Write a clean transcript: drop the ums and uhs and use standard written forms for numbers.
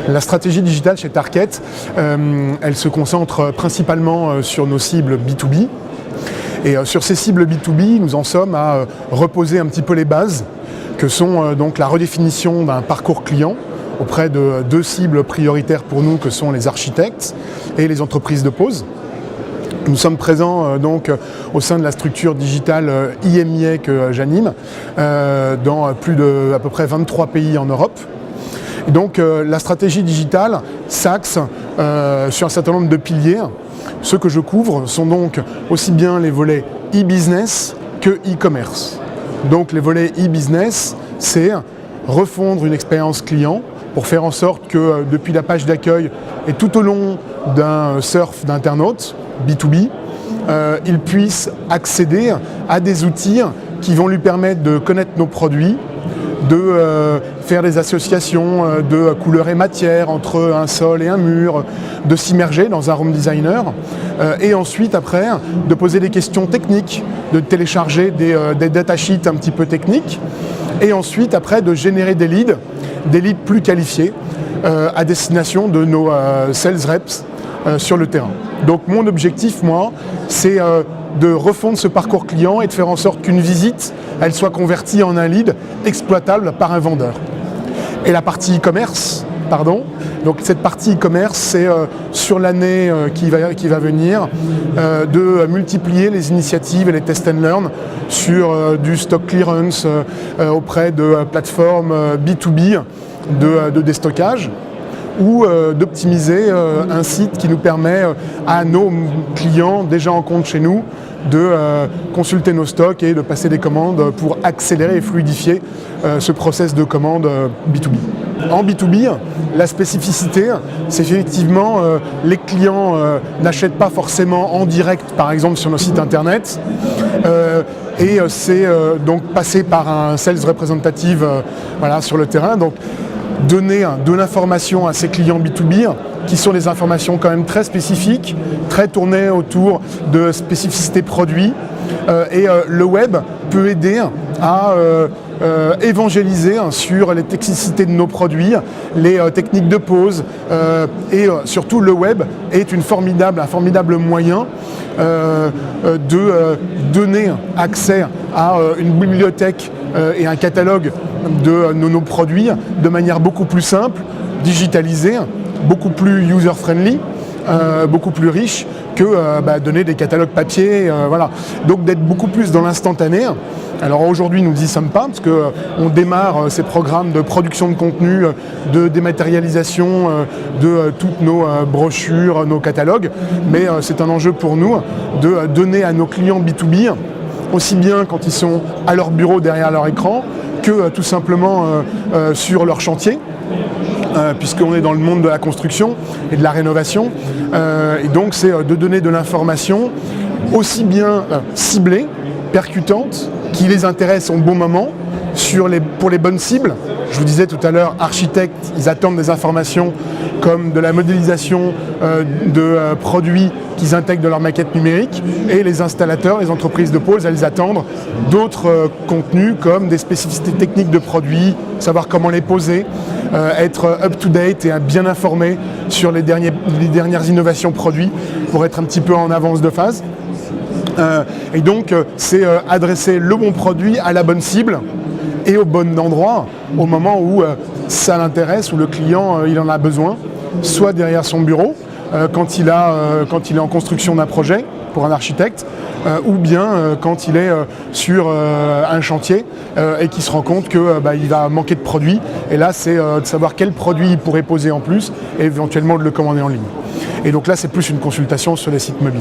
La stratégie digitale chez Tarkett, elle se concentre principalement sur nos cibles B2B. Et sur ces cibles B2B, nous en sommes à reposer un petit peu les bases, que sont donc la redéfinition d'un parcours client auprès de deux cibles prioritaires pour nous, que sont les architectes et les entreprises de pose. Nous sommes présents donc au sein de la structure digitale IMIA que j'anime, dans plus de à peu près 23 pays en Europe. Et donc la stratégie digitale s'axe sur un certain nombre de piliers. Ceux que je couvre sont donc aussi bien les volets e-business que e-commerce. Donc les volets e-business, c'est refondre une expérience client pour faire en sorte que depuis la page d'accueil et tout au long d'un surf d'internautes, B2B, il puisse accéder à des outils qui vont lui permettre de connaître nos produits, de faire des associations de couleurs et matières entre un sol et un mur, de s'immerger dans un home designer et ensuite après de poser des questions techniques, de télécharger des datasheets un petit peu techniques et ensuite après de générer des leads plus qualifiés à destination de nos sales reps sur le terrain. Donc mon objectif, moi, c'est de refondre ce parcours client et de faire en sorte qu'une visite, elle soit convertie en un lead exploitable par un vendeur. Et la partie e-commerce, donc cette partie e-commerce, c'est sur l'année qui va venir de multiplier les initiatives et les test and learn sur du stock clearance auprès de plateformes B2B de déstockage, ou d'optimiser un site qui nous permet à nos clients déjà en compte chez nous de consulter nos stocks et de passer des commandes pour accélérer et fluidifier ce process de commande B2B. En B2B, la spécificité, c'est effectivement les clients n'achètent pas forcément en direct, par exemple sur nos sites internet, et c'est donc passer par un sales représentative sur le terrain. Donc, donner de l'information à ces clients B2B qui sont des informations quand même très spécifiques, très tournées autour de spécificités produits et le web peut aider à évangéliser sur les technicités de nos produits, les techniques de pose et surtout le web est un formidable moyen de donner accès à une bibliothèque et un catalogue de nos produits de manière beaucoup plus simple, digitalisée, beaucoup plus user-friendly, beaucoup plus riche que donner des catalogues papier. Donc d'être beaucoup plus dans l'instantané. Alors aujourd'hui nous n'y sommes pas parce qu'on démarre ces programmes de production de contenu, de dématérialisation de toutes nos brochures, nos catalogues, mais c'est un enjeu pour nous de donner à nos clients B2B, aussi bien quand ils sont à leur bureau derrière leur écran, que tout simplement sur leur chantier, puisqu'on est dans le monde de la construction et de la rénovation. Et donc c'est de donner de l'information aussi bien ciblée, percutante, qui les intéresse au bon moment, pour les bonnes cibles. Je vous disais tout à l'heure, architectes, ils attendent des informations comme de la modélisation de produits qu'ils intègrent dans leur maquette numérique, et les installateurs, les entreprises de pose, elles attendent d'autres contenus comme des spécificités techniques de produits, savoir comment les poser, être up-to-date et bien informé sur les dernières innovations produits pour être un petit peu en avance de phase. Et donc c'est adresser le bon produit à la bonne cible et au bon endroit au moment où ça l'intéresse, où le client il en a besoin, soit derrière son bureau quand il est en construction d'un projet pour un architecte, ou bien quand il est sur un chantier et qu'il se rend compte qu'il va manquer de produits. Et là, c'est de savoir quel produit il pourrait poser en plus et éventuellement de le commander en ligne. Et donc là, c'est plus une consultation sur les sites mobiles.